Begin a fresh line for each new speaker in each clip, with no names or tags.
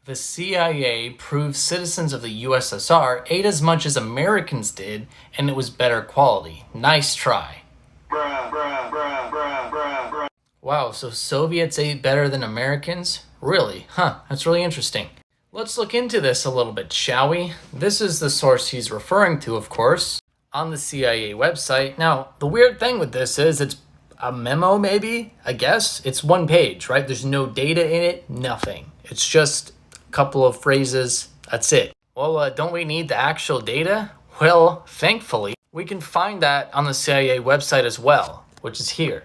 The CIA proved citizens of the USSR ate as much as Americans did, and it was better quality. Nice try. Wow, so Soviets ate better than Americans? Really? Huh, that's really interesting. Let's look into this a little bit, shall we? This is the source he's referring to, of course, on the CIA website. Now, the weird thing with this is it's a memo, maybe? I guess? It's one page, right? There's no data in it, nothing. It's just a couple of phrases, that's it. Well, don't we need the actual data? Well, thankfully, we can find that on the CIA website as well, which is here.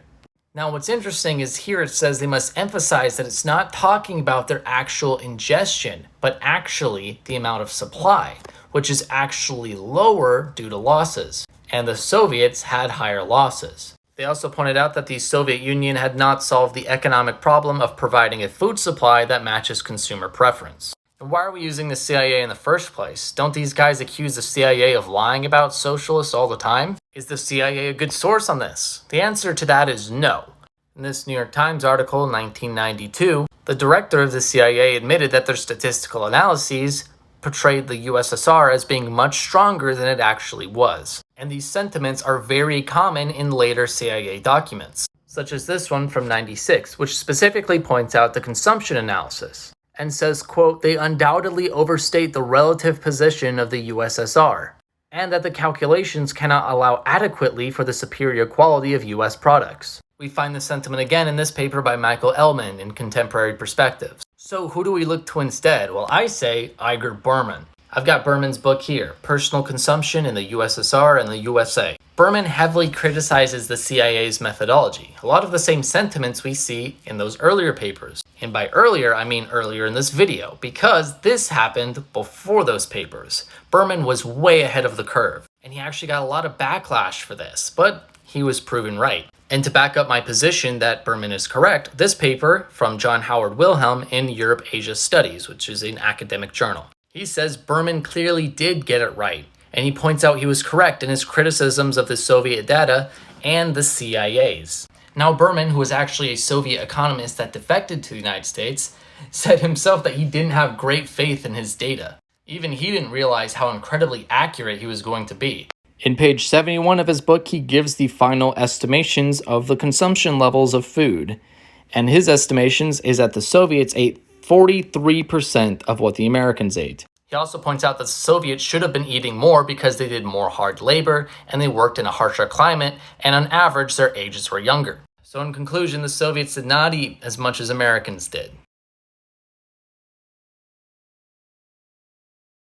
Now, what's interesting is here it says they must emphasize that it's not talking about their actual ingestion, but actually the amount of supply, which is actually lower due to losses. And the Soviets had higher losses. They also pointed out that the Soviet Union had not solved the economic problem of providing a food supply that matches consumer preference. And why are we using the CIA in the first place? Don't these guys accuse the CIA of lying about socialists all the time? Is the CIA a good source on this? The answer to that is no. In this New York Times article in 1992, the director of the CIA admitted that their statistical analyses portrayed the USSR as being much stronger than it actually was. And these sentiments are very common in later CIA documents, such as this one from '96, which specifically points out the consumption analysis and says, quote, they undoubtedly overstate the relative position of the USSR, and that the calculations cannot allow adequately for the superior quality of US products. We find this sentiment again in this paper by Michael Ellman in Contemporary Perspectives. So who do we look to instead? Well, I say Iger Berman. I've got Berman's book here, Personal Consumption in the USSR and the USA. Berman heavily criticizes the CIA's methodology, a lot of the same sentiments we see in those earlier papers. And by earlier, I mean earlier in this video, because this happened before those papers. Berman was way ahead of the curve, and he actually got a lot of backlash for this, but he was proven right. And to back up my position that Berman is correct, this paper from John Howard Wilhelm in Europe-Asia Studies, which is an academic journal. He says Berman clearly did get it right, and he points out he was correct in his criticisms of the Soviet data and the CIA's. Now, Berman, who was actually a Soviet economist that defected to the United States, said himself that he didn't have great faith in his data. Even he didn't realize how incredibly accurate he was going to be. In page 71 of his book, he gives the final estimations of the consumption levels of food. And his estimations is that the Soviets ate 43% of what the Americans ate. He also points out that the Soviets should have been eating more because they did more hard labor and they worked in a harsher climate, and on average their ages were younger. So in conclusion, the Soviets did not eat as much as Americans did.